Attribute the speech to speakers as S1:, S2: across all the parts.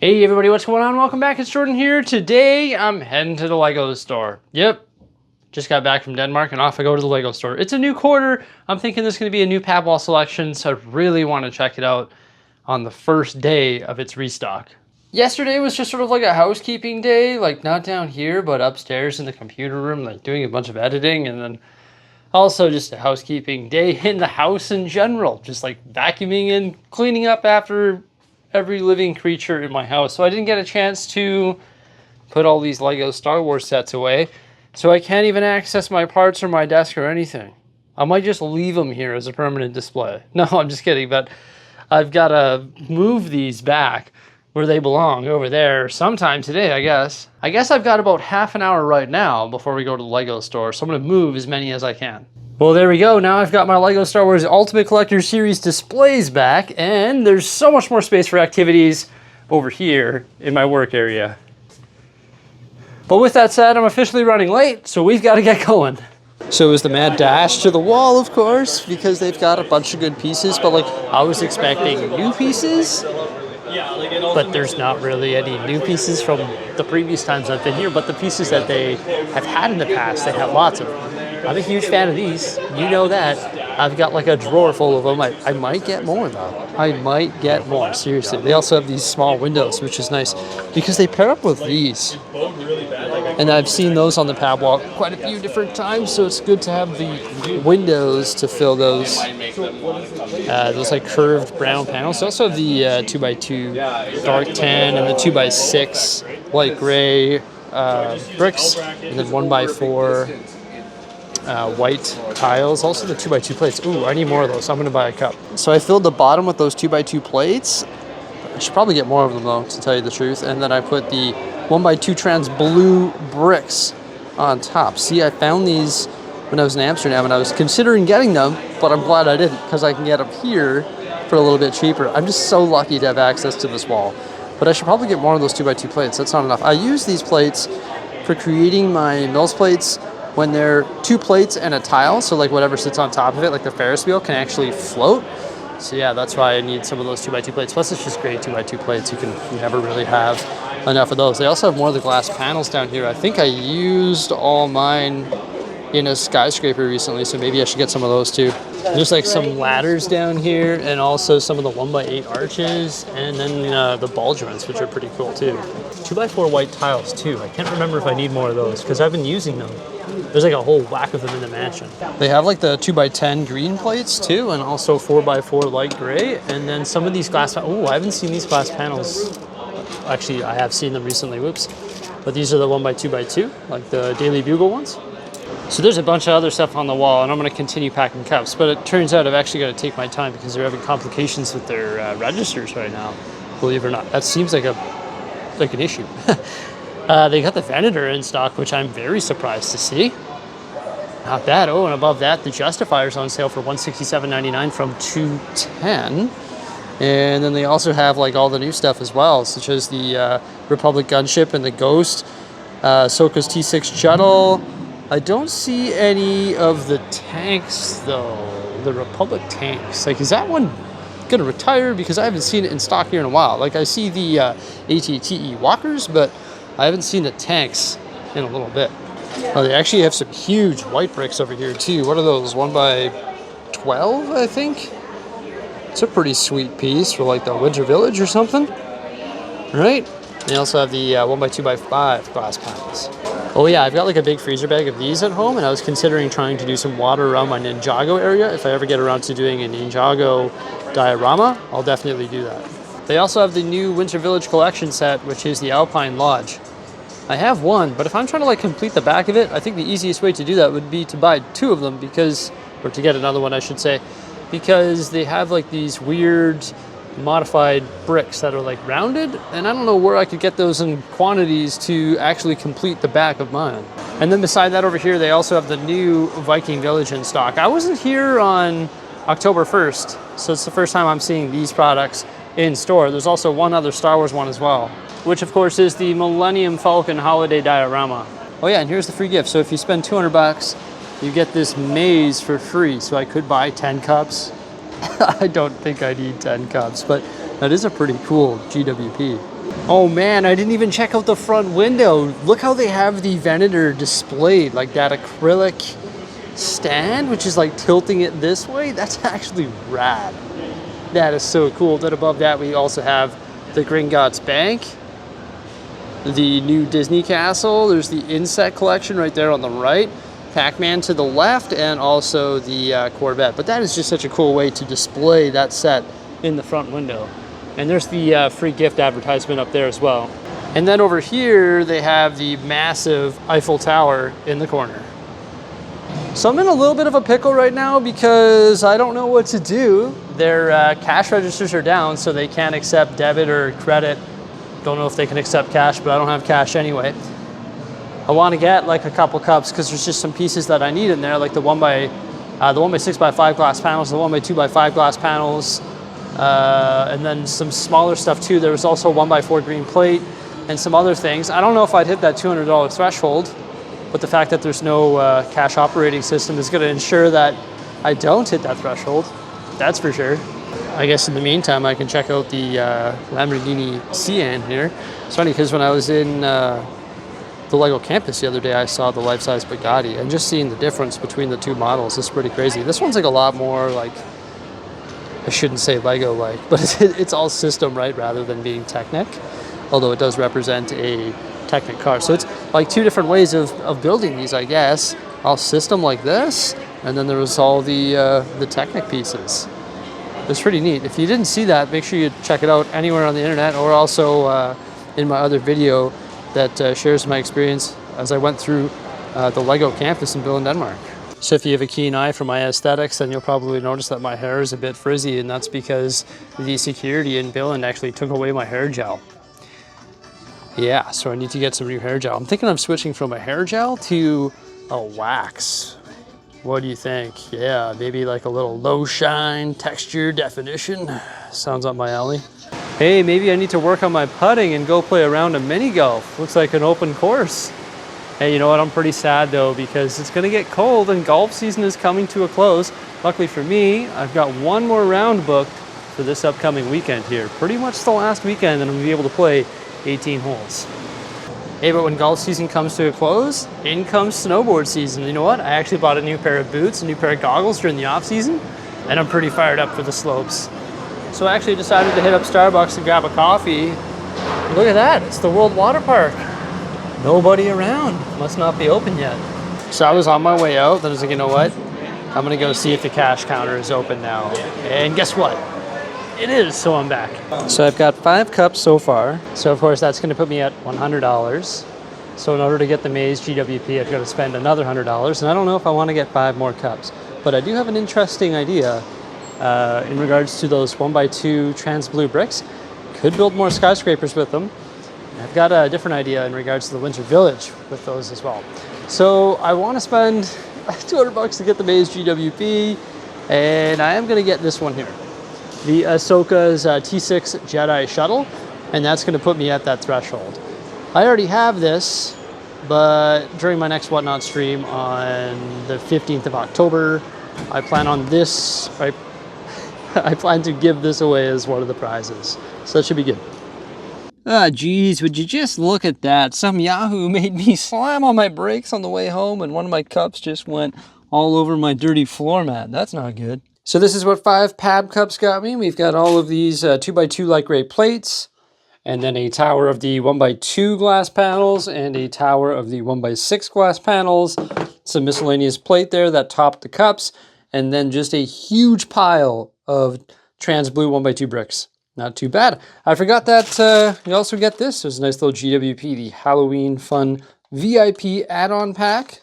S1: Hey everybody, what's going on? Welcome back, it's Jordan here. Today I'm heading to the Lego store. Yep, just got back from Denmark and off I go to the Lego store. It's a new quarter. I'm thinking there's going to be a new pad wall selection, so I really want to check it out on the first day of its restock. Yesterday was just sort of like a housekeeping day, like not down here, but upstairs in the computer room, like doing a bunch of editing, and then also just a housekeeping day in the house in general, just like vacuuming and cleaning up after every living creature in my house. So I didn't get a chance to put all these Lego Star Wars sets away, so I can't even access my parts or my desk or anything. I might just leave them here as a permanent display. No, I'm just kidding, but I've got to move these back where they belong, over there, sometime today, I guess. I guess I've got about half an hour right now before we go to the Lego store, so I'm going to move as many as I can. Well, there we go. Now I've got my Lego Star Wars Ultimate Collector Series displays back, and there's so much more space for activities over here in my work area. But with that said, I'm officially running late, so we've got to get going. So it was the mad dash to the wall, of course, because they've got a bunch of good pieces, but like I was expecting new pieces, but there's not really any new pieces from the previous times I've been here, but the pieces that they have had in the past, they have lots of them. I'm a huge fan of these, you know that. I've got like a drawer full of them. I might get more though. I might get more, seriously. They also have these small windows, which is nice because they pair up with these. And I've seen those on the pad wall quite a few different times, so it's good to have the windows to fill those like curved brown panels. They also have the 2x2 dark tan and the 2x6 light gray bricks, and then 1x4 white tiles, also the 2x2 plates. Ooh, I need more of those, so I'm going to buy a cup. So I filled the bottom with those 2x2 plates. I should probably get more of them though, to tell you the truth. And then I put the 1x2 trans blue bricks on top. See, I found these when I was in Amsterdam and I was considering getting them, but I'm glad I didn't because I can get them here for a little bit cheaper. I'm just so lucky to have access to this wall. But I should probably get more of those 2x2 plates. That's not enough. I use these plates for creating my Mills plates when they're two plates and a tile, so like whatever sits on top of it, like the Ferris wheel, can actually float. So yeah, that's why I need some of those 2x2 plates. Plus it's just great 2x2 plates. You never really have enough of those. They also have more of the glass panels down here. I think I used all mine in a skyscraper recently, so maybe I should get some of those too. There's like some ladders down here and also some of the 1x8 arches, and then the ball joints, which are pretty cool too. 2x4 white tiles too. I can't remember if I need more of those because I've been using them. There's like a whole whack of them in the mansion. They have like the 2x10 green plates too, and also 4x4 light gray, and then some of these glass. Oh, I haven't seen these glass panels. Actually, I have seen them recently. Whoops. But these are the 1x2x2, like the Daily Bugle ones. So there's a bunch of other stuff on the wall, and I'm going to continue packing cups. But it turns out I've actually got to take my time because they're having complications with their registers right now. Believe it or not, that seems like an issue. They got the Venator in stock, which I'm very surprised to see. Not bad. Oh, and above that, the Justifier's on sale for $167.99 from $210. And then they also have like all the new stuff as well, such as the Republic gunship and the Ghost, Soka's T6 shuttle. I don't see any of the tanks though, the Republic tanks. Like, is that one gonna retire? Because I haven't seen it in stock here in a while. Like, I see the AT-ATE walkers, but I haven't seen the tanks in a little bit. Oh, they actually have some huge white bricks over here too. What are those? 1x12, I think? It's a pretty sweet piece for like the Winter Village or something, right? They also have the 1x2x5 glass panels. Oh yeah, I've got like a big freezer bag of these at home, and I was considering trying to do some water around my Ninjago area. If I ever get around to doing a Ninjago diorama, I'll definitely do that. They also have the new Winter Village collection set, which is the Alpine Lodge. I have one, but if I'm trying to like complete the back of it, I think the easiest way to do that would be to buy two of them or to get another one, I should say, because they have like these weird modified bricks that are like rounded, and I don't know where I could get those in quantities to actually complete the back of mine. And then beside that over here, they also have the new Viking Village in stock. I wasn't here on October 1st, so it's the first time I'm seeing these products in store. There's also one other Star Wars one as well, which of course is the Millennium Falcon Holiday Diorama. Oh yeah, and here's the free gift. So if you spend 200 bucks, you get this maze for free. So I could buy 10 cups. I don't think I need 10 cups, but that is a pretty cool GWP. Oh man, I didn't even check out the front window. Look how they have the Venator displayed, like that acrylic stand, which is like tilting it this way. That's actually rad. That is so cool. Then above that, we also have the Gringotts Bank, the new Disney Castle. There's the Insect Collection right there on the right, Pac-Man to the left, and also the Corvette. But that is just such a cool way to display that set in the front window. And there's the free gift advertisement up there as well. And then over here, they have the massive Eiffel Tower in the corner. So I'm in a little bit of a pickle right now because I don't know what to do. Their cash registers are down, so they can't accept debit or credit. Don't know if they can accept cash, but I don't have cash anyway. I want to get like a couple cups because there's just some pieces that I need in there, like the 1x6x5 glass panels, the 1x2x5 glass panels, and then some smaller stuff too. There was also a 1x4 green plate and some other things. I don't know if I'd hit that $200 threshold, but the fact that there's no cash operating system is going to ensure that I don't hit that threshold. That's for sure. I guess in the meantime, I can check out the Lamborghini Sian here. It's funny because when I was in the LEGO campus the other day, I saw the life-size Bugatti, and just seeing the difference between the two models is pretty crazy. This one's like a lot more like, I shouldn't say Lego-like, but it's all system, right, rather than being Technic, although it does represent a Technic car. So it's like two different ways of building these, I guess. All system like this, and then there was all the Technic pieces. It's pretty neat. If you didn't see that, make sure you check it out anywhere on the internet, or also in my other video that shares my experience as I went through the LEGO campus in Billund, Denmark. So if you have a keen eye for my aesthetics, then you'll probably notice that my hair is a bit frizzy, and that's because the security in Billund actually took away my hair gel. Yeah, so I need to get some new hair gel. I'm thinking of switching from a hair gel to a wax. What do you think? Yeah, maybe like a little low shine, texture, definition. Sounds up my alley. Hey, maybe I need to work on my putting and go play a round of mini golf. Looks like an open course. Hey, you know what? I'm pretty sad though, because it's gonna get cold and golf season is coming to a close. Luckily for me, I've got one more round booked for this upcoming weekend here. Pretty much the last weekend, and I'm gonna be able to play 18 holes. Hey, but when golf season comes to a close, in comes snowboard season. You know what? I actually bought a new pair of boots, a new pair of goggles during the off season, and I'm pretty fired up for the slopes. So I actually decided to hit up Starbucks and grab a coffee. Look at that, it's the World Water Park. Nobody around, must not be open yet. So I was on my way out, then I was like, you know what? I'm gonna go see if the cash counter is open now. And guess what? It is, so I'm back. So I've got 5 cups so far. So of course that's gonna put me at $100. So in order to get the Maze GWP, I've got to spend another $100. And I don't know if I wanna get 5 more cups, but I do have an interesting idea in regards to those 1x2 trans blue bricks. Could build more skyscrapers with them. I've got a different idea in regards to the Winter Village with those as well. So I want to spend 200 bucks to get the Maze GWP, and I am going to get this one here, the Ahsoka's T6 Jedi Shuttle, and that's going to put me at that threshold. I already have this, but during my next Whatnot stream on the 15th of October, I plan on this, I plan to give this away as one of the prizes. So that should be good. Ah, geez, would you just look at that? Some Yahoo made me slam on my brakes on the way home, and one of my cups just went all over my dirty floor mat. That's not good. So this is what 5 Pab cups got me. We've got all of these 2x2 light gray plates, and then a tower of the 1x2 glass panels, and a tower of the 1x6 glass panels. Some miscellaneous plate there that topped the cups, and then just a huge pile of trans blue 1x2 bricks. Not too bad. I forgot that you also get this. There's a nice little GWP, the Halloween Fun VIP add-on pack.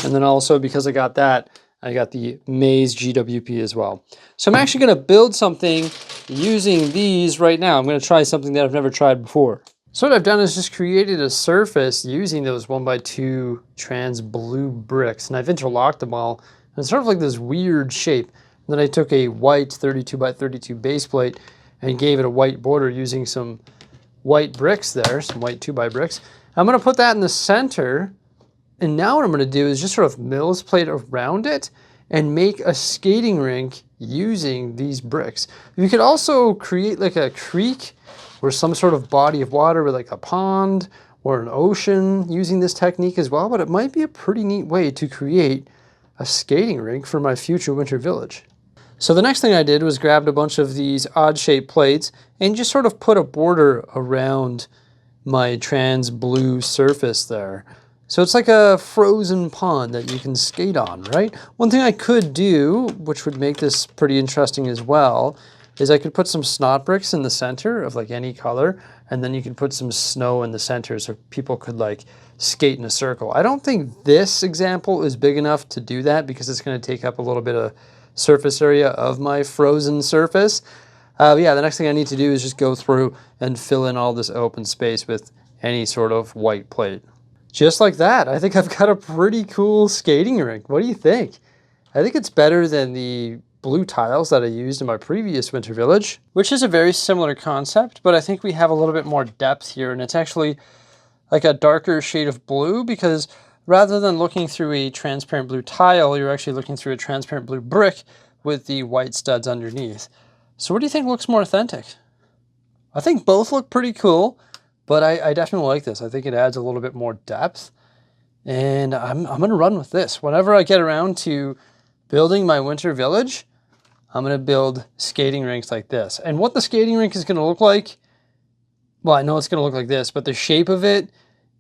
S1: And then also, because I got that, I got the Maze GWP as well. So I'm actually going to build something using these right now. I'm going to try something that I've never tried before. So what I've done is just created a surface using those 1x2 trans blue bricks. And I've interlocked them all. And it's sort of like this weird shape. Then I took a white 32x32 base plate and gave it a white border using some white bricks there, some white 2x bricks. I'm going to put that in the center, and now what I'm going to do is just sort of Mills plate around it and make a skating rink using these bricks. You could also create like a creek or some sort of body of water with like a pond or an ocean using this technique as well, but it might be a pretty neat way to create a skating rink for my future winter village. So the next thing I did was grabbed a bunch of these odd shaped plates and just sort of put a border around my trans blue surface there. So it's like a frozen pond that you can skate on, right? One thing I could do, which would make this pretty interesting as well, is I could put some snot bricks in the center of like any color, and then you could put some snow in the center so people could like skate in a circle. I don't think this example is big enough to do that because it's going to take up a little bit of surface area of my frozen surface. Yeah, the next thing I need to do is just go through and fill in all this open space with any sort of white plate. Just like that, I think I've got a pretty cool skating rink. What do you think? I think it's better than the blue tiles that I used in my previous winter village, which is a very similar concept, but I think we have a little bit more depth here, and it's actually like a darker shade of blue because rather than looking through a transparent blue tile, you're actually looking through a transparent blue brick with the white studs underneath. So what do you think looks more authentic? I think both look pretty cool, but I definitely like this. I think it adds a little bit more depth, and I'm going to run with this. Whenever I get around to building my winter village, I'm going to build skating rinks like this. And what the skating rink is going to look like, well, I know it's going to look like this, but the shape of it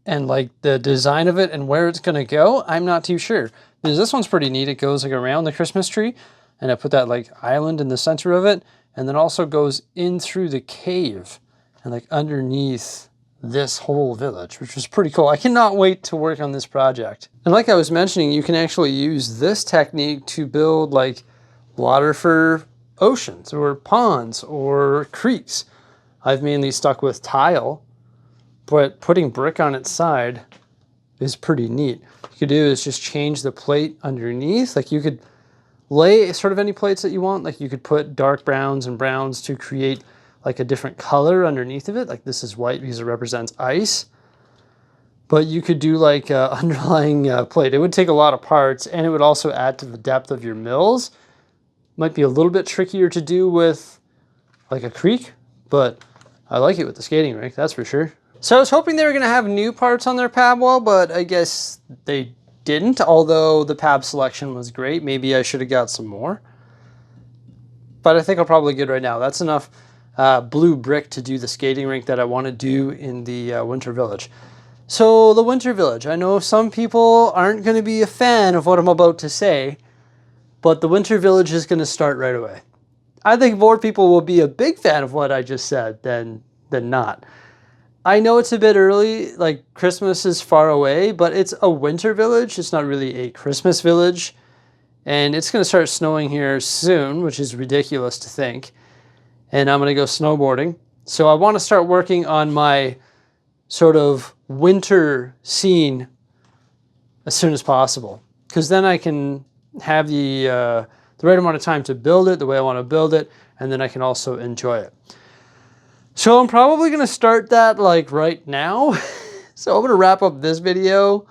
S1: and like the design of it and where it's going to go, I'm not too sure. Because this one's pretty neat. It goes like around the Christmas tree, and I put that like island in the center of it, and then also goes in through the cave and like underneath this whole village, which was pretty cool. I cannot wait to work on this project. And like I was mentioning, you can actually use this technique to build like water for oceans or ponds or creeks. I've mainly stuck with tile, but putting brick on its side is pretty neat. What you could do is just change the plate underneath. Like you could lay sort of any plates that you want. Like you could put dark browns and browns to create like a different color underneath of it. Like this is white because it represents ice. But you could do like an underlying plate. It would take a lot of parts, and it would also add to the depth of your mills. Might be a little bit trickier to do with like a creek, but I like it with the skating rink, that's for sure. So I was hoping they were going to have new parts on their pab wall, but I guess they didn't, although the pab selection was great. Maybe I should have got some more. But I think I'm probably good right now. That's enough blue brick to do the skating rink that I want to do in the winter village. So the winter village, I know some people aren't going to be a fan of what I'm about to say, but the winter village is going to start right away. I think more people will be a big fan of what I just said than not. I know it's a bit early, like Christmas is far away, but it's a winter village. It's not really a Christmas village. And it's going to start snowing here soon, which is ridiculous to think. And I'm going to go snowboarding. So I want to start working on my sort of winter scene as soon as possible, because then I can have the right amount of time to build it the way I want to build it, and then I can also enjoy it. So I'm probably going to start that like right now. So I'm going to wrap up this video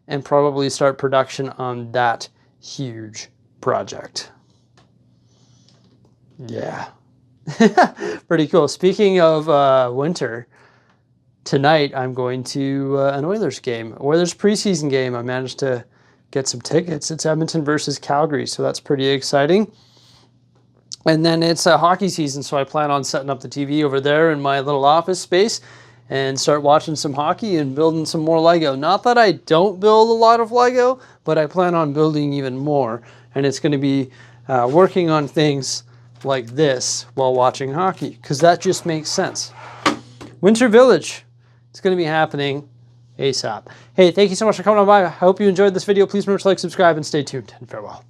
S1: and probably start production on that huge project. Yeah. Pretty cool. Speaking of winter, tonight I'm going to an Oilers game. Oilers preseason game. I managed to get some tickets. It's Edmonton versus Calgary, so that's pretty exciting. And then it's hockey season, so I plan on setting up the TV over there in my little office space and start watching some hockey and building some more Lego. Not that I don't build a lot of Lego, but I plan on building even more. And it's going to be working on things like this while watching hockey, because that just makes sense. Winter Village, it's going to be happening ASAP. Hey, thank you so much for coming on by. I hope you enjoyed this video. Please remember to like, subscribe, and stay tuned. And farewell.